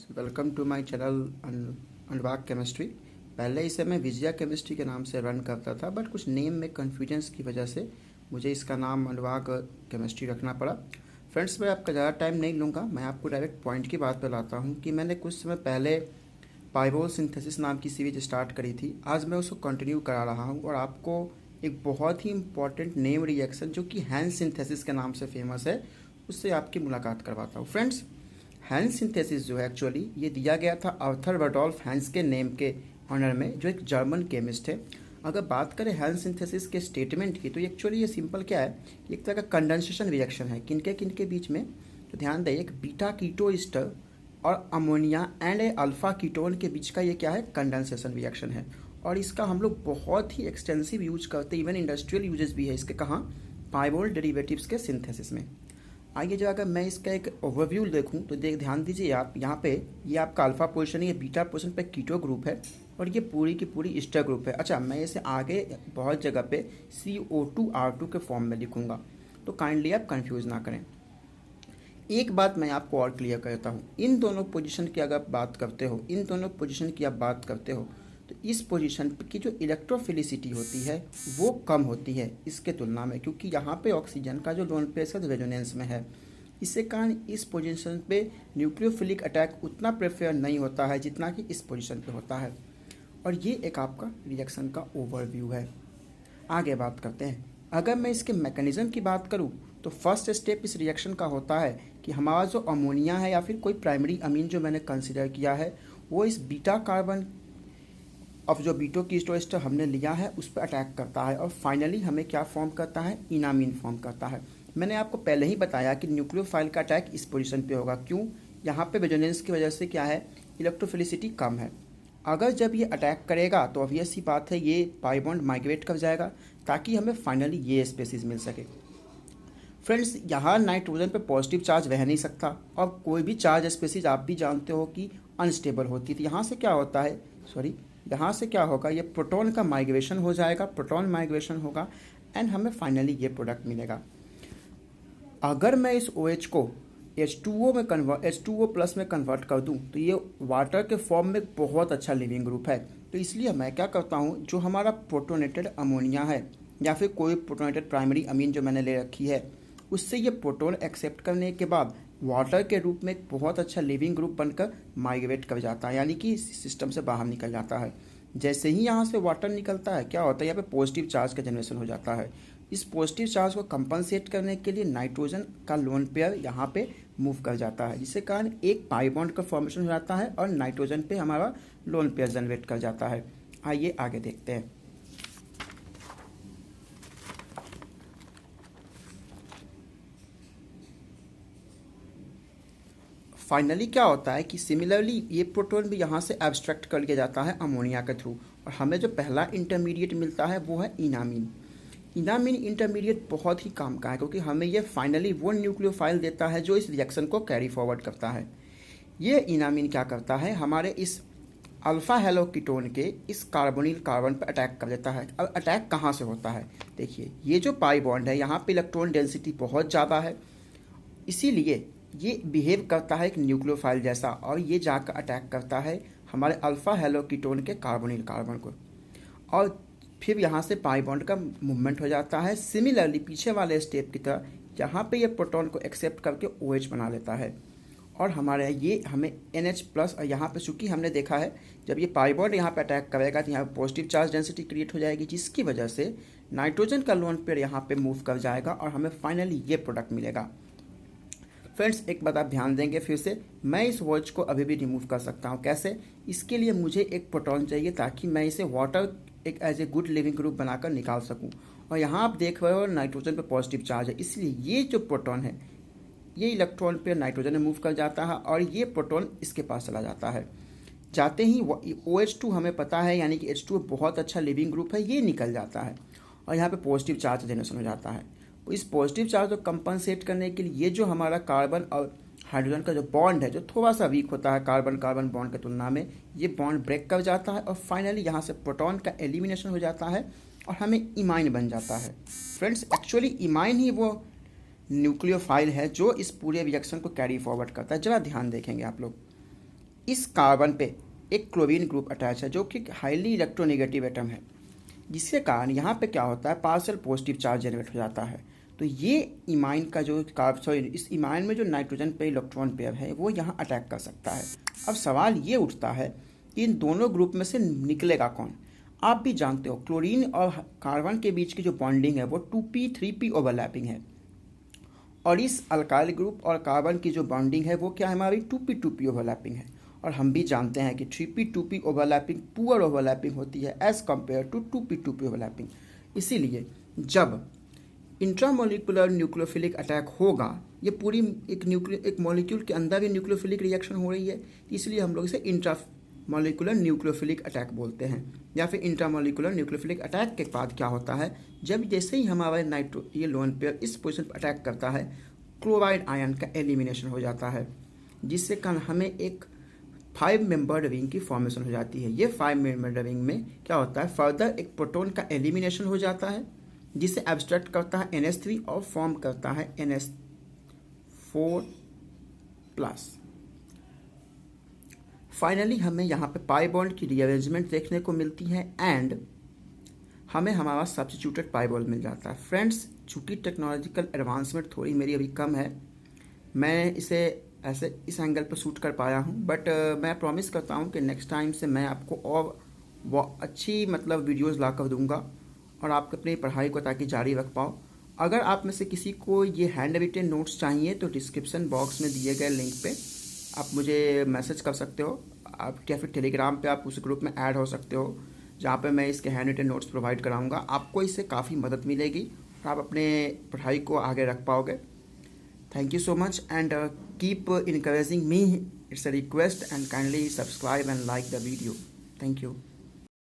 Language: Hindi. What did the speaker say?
Welcome to my channel Anurag chemistry. पहले इसे मैं विजया केमिस्ट्री के नाम से रन करता था, बट कुछ नेम में कन्फ्यूजन्स की वजह से मुझे इसका नाम अनुराग केमिस्ट्री रखना पड़ा। फ्रेंड्स, मैं आपका ज़्यादा टाइम नहीं लूँगा, मैं आपको डायरेक्ट पॉइंट की बात पर लाता हूँ कि मैंने कुछ समय पहले पाइरोल सिंथेसिस नाम की सीरीज स्टार्ट करी थी। आज मैं उसको कंटिन्यू करा रहा हूँ और आपको एक बहुत ही इंपॉर्टेंट नेम रिएक्शन जो कि हैंस सिंथेसिस के नाम से फेमस है, उससे आपकी मुलाकात करवाता हूँ। फ्रेंड्स, हैंस सिंथेसिस जो है एक्चुअली ये दिया गया था आर्थर रडोल्फ हैंस के नेम के ऑनर में, जो एक जर्मन केमिस्ट है। अगर बात करें हैंस सिंथेसिस के स्टेटमेंट की, तो एक्चुअली ये सिंपल क्या है, एक तरह का कंडेंसेशन रिएक्शन है। किनके बीच में, तो ध्यान दें, एक बीटा कीटो ईस्टर और ammonia and A alpha ketone के बीच का ये क्या है, कंडेंसेशन रिएक्शन है। और इसका हम लोग बहुत ही एक्सटेंसिव यूज करते हैं, इवन इंडस्ट्रियल यूजेस भी है इसके। कहाँ, पाइरोल डेरिवेटिव्स के सिंथेसिस में। आइए जो अगर मैं इसका एक ओवरव्यू देखूं तो ध्यान दीजिए आप, यहाँ पे ये आपका अल्फा पोजीशन है, ये बीटा पोजीशन पे कीटो ग्रुप है और ये पूरी की पूरी ईस्टर ग्रुप है। अच्छा, मैं इसे आगे बहुत जगह पे CO2R2 के फॉर्म में लिखूंगा, तो काइंडली आप कंफ्यूज ना करें। एक बात मैं आपको और क्लियर करता हूँ, इन दोनों पोजीशन की अगर बात करते हो, इन दोनों पोजीशन की आप बात करते हो, तो इस पोजीशन की जो इलेक्ट्रोफिलिसिटी होती है वो कम होती है इसके तुलना में, क्योंकि यहाँ पे ऑक्सीजन का जो लोन पेयर है रेजोनेंस में है। इससे कारण इस पोजीशन पे न्यूक्लियोफिलिक अटैक उतना प्रेफर नहीं होता है जितना कि इस पोजीशन पे होता है। और ये एक आपका रिएक्शन का ओवरव्यू है। आगे बात करते हैं। अगर मैं इसके मैकेनिज्म की बात करूँ तो फर्स्ट स्टेप इस रिएक्शन का होता है कि हमारा जो अमोनिया है या फिर कोई प्राइमरी अमीन जो मैंने कंसिडर किया है, वो इस बीटा कार्बन अब जो बीटो की स्टोएस्टर हमने लिया है उस पर अटैक करता है और फाइनली हमें क्या फॉर्म करता है, इनामीन फॉर्म करता है। मैंने आपको पहले ही बताया कि न्यूक्लियोफाइल का अटैक इस पोजीशन पे होगा। क्यों? यहाँ पे रेजोनेंस की वजह से क्या है, इलेक्ट्रोफिलिसिटी कम है। अगर जब ये अटैक करेगा तो ऑब्वियस सी बात है ये पाई बॉन्ड माइग्रेट कर जाएगा ताकि हमें फाइनली ये स्पेसिस मिल सके। फ्रेंड्स, यहाँ नाइट्रोजन पे पॉजिटिव चार्ज रह नहीं सकता और कोई भी चार्ज स्पेसिस आप भी जानते हो कि अनस्टेबल होती है। तो यहाँ से क्या होता है, यहाँ से क्या होगा, ये प्रोटॉन का माइग्रेशन हो जाएगा, प्रोटॉन माइग्रेशन होगा एंड हमें फाइनली ये प्रोडक्ट मिलेगा। अगर मैं इस OH को H2O प्लस में कन्वर्ट कर दूं तो ये वाटर के फॉर्म में बहुत अच्छा लिविंग ग्रुप है। तो इसलिए मैं क्या करता हूँ, जो हमारा प्रोटोनेटेड अमोनिया है या फिर कोई प्रोटोनेटेड प्राइमरी अमीन जो मैंने ले रखी है, उससे ये प्रोटोन एक्सेप्ट करने के बाद वाटर के रूप में एक बहुत अच्छा लिविंग ग्रुप बनकर माइग्रेट कर जाता है, यानी कि सिस्टम से बाहर निकल जाता है। जैसे ही यहाँ से वाटर निकलता है क्या होता है, यहाँ पे पॉजिटिव चार्ज का जनरेशन हो जाता है। इस पॉजिटिव चार्ज को कंपनसेट करने के लिए नाइट्रोजन का लोन पेयर यहाँ पे मूव कर जाता है, जिसके कारण एक पाई बॉन्ड का फॉर्मेशन हो जाता है और नाइट्रोजन पे हमारा लोन पेयर जनरेट कर जाता है। आइए आगे देखते हैं। फाइनली क्या होता है कि सिमिलरली ये प्रोटॉन भी यहाँ से एब्स्ट्रैक्ट कर लिया जाता है अमोनिया के थ्रू और हमें जो पहला इंटरमीडिएट मिलता है वो है इनामीन। इनामीन इंटरमीडिएट बहुत ही काम का है क्योंकि हमें ये फाइनली वो न्यूक्लियोफाइल देता है जो इस रिएक्शन को कैरी फॉरवर्ड करता है। ये इनामीन क्या करता है, हमारे इस अल्फा हेलो कीटोन के इस कार्बोनिल कार्बन पर अटैक कर देता है। अब अटैक कहाँ से होता है, देखिए ये जो पाई बॉन्ड है यहाँ पे इलेक्ट्रॉन डेंसिटी बहुत ज़्यादा है, इसीलिए ये बिहेव करता है एक न्यूक्लियोफाइल जैसा और ये जाकर अटैक करता है हमारे अल्फा हेलो कीटोन के कार्बोनिल कार्बन को और फिर यहाँ से पाई बॉन्ड का मूवमेंट हो जाता है। सिमिलरली पीछे वाले स्टेप की तरह यहाँ पे ये प्रोटॉन को एक्सेप्ट करके OH बना लेता है और हमारे ये हमें NH प्लस, और यहाँ पे चूँकि हमने देखा है जब ये पाई बॉन्ड यहाँ पे अटैक करेगा तो यहाँ पे पॉजिटिव चार्ज डेंसिटी क्रिएट हो जाएगी, जिसकी वजह से नाइट्रोजन का लोन पेयर यहाँ पे मूव कर जाएगा और हमें फाइनली ये प्रोडक्ट मिलेगा। फ्रेंड्स, एक बात आप ध्यान देंगे फिर से, मैं इस OH को अभी भी रिमूव कर सकता हूँ। कैसे? इसके लिए मुझे एक प्रोटॉन चाहिए ताकि मैं इसे वाटर एक as a good leaving group बनाकर निकाल सकूं। और यहाँ आप देख रहे हो नाइट्रोजन पे पॉजिटिव चार्ज है, इसलिए ये जो प्रोटॉन है ये इलेक्ट्रॉन पे नाइट्रोजन में मूव कर जाता है और ये प्रोटॉन इसके पास चला जाता है। जाते ही OH2 हमें पता है, यानी कि H2 बहुत अच्छा लिविंग ग्रुप है, ये निकल जाता है और यहाँ पे पॉजिटिव चार्ज जनरेशन हो जाता है। इस पॉजिटिव चार्ज को कंपनसेट करने के लिए ये जो हमारा कार्बन और हाइड्रोजन का जो बॉन्ड है, जो थोड़ा सा वीक होता है कार्बन कार्बन बॉन्ड की तुलना में, ये बॉन्ड ब्रेक कर जाता है और फाइनली यहाँ से प्रोटॉन का एलिमिनेशन हो जाता है और हमें इमाइन बन जाता है। फ्रेंड्स, एक्चुअली इमाइन ही वो न्यूक्लियोफाइल है जो इस पूरे रिएक्शन को कैरी फॉरवर्ड करता है। जरा ध्यान देखेंगे आप लोग, इस कार्बन पे एक क्लोरीन ग्रुप अटैच है जो कि हाईली इलेक्ट्रोनेगेटिव एटम है, जिसके कारण यहाँ पे क्या होता है, पार्शियल पॉजिटिव चार्ज जनरेट हो जाता है। तो ये इमाइन का जो इस इमाइन में जो नाइट्रोजन पे इलेक्ट्रॉन पेयर है वो यहाँ अटैक कर सकता है। अब सवाल ये उठता है कि इन दोनों ग्रुप में से निकलेगा कौन। आप भी जानते हो क्लोरीन और कार्बन के बीच की जो बॉन्डिंग है वो 2p 3p ओवरलैपिंग है, और इस अल्काइल ग्रुप और कार्बन की जो बॉन्डिंग है वो क्या है, हमारी 2p 2p ओवरलैपिंग है। और हम भी जानते हैं कि 3p 2p overlapping poor overlapping होती है as compare to 2p 2p overlapping. इसीलिए जब इंट्रामोलिकुलर न्यूक्लियोफिलिक अटैक होगा, ये पूरी एक मॉलिक्यूल के अंदर ही न्यूक्लियोफिलिक रिएक्शन हो रही है, इसलिए हम लोग इसे इंट्रामोलिकुलर न्यूक्लियोफिलिक अटैक बोलते हैं। या फिर इंट्रामोलिकुलर न्यूक्लियोफिलिक अटैक के बाद क्या होता है, जब जैसे ही हमारा ये लोन पेयर इस पोजीशन पर अटैक करता है, क्लोराइड आयन का एलिमिनेशन हो जाता है, जिससे कारण हमें एक 5 मेंबर्ड रिंग की फॉर्मेशन हो जाती है। ये 5 मेंबर्ड रिंग में क्या होता है, फर्दर एक प्रोटॉन का एलिमिनेशन हो जाता है, जिसे एब्स्ट्रैक्ट करता है NH3 और फॉर्म करता है NH4+। फाइनली हमें यहाँ पे पाई बॉन्ड की रीअरेंजमेंट देखने को मिलती है एंड हमें हमारा सब्स्टिट्यूटेड पाई बॉन्ड मिल जाता है। फ्रेंड्स, चूँकि टेक्नोलॉजिकल एडवांसमेंट थोड़ी मेरी अभी कम है, मैं इसे ऐसे इस एंगल पर शूट कर पाया हूँ, बट मैं प्रॉमिस करता हूँ कि नेक्स्ट टाइम से मैं आपको और वो अच्छी वीडियोज़ ला कर दूँगा और आप अपनी पढ़ाई को ताकि जारी रख पाओ। अगर आप में से किसी को ये हैंड रिटन नोट्स चाहिए तो डिस्क्रिप्शन बॉक्स में दिए गए लिंक पे आप मुझे मैसेज कर सकते हो, आप या फिर टेलीग्राम पे आप उस ग्रुप में ऐड हो सकते हो, जहाँ पे मैं इसके हैंड रिटन नोट्स प्रोवाइड कराऊंगा। आपको इससे काफ़ी मदद मिलेगी और आप अपने पढ़ाई को आगे रख पाओगे। Thank you so much and keep encouraging me, it's a request, and kindly subscribe and like the video. Thank you.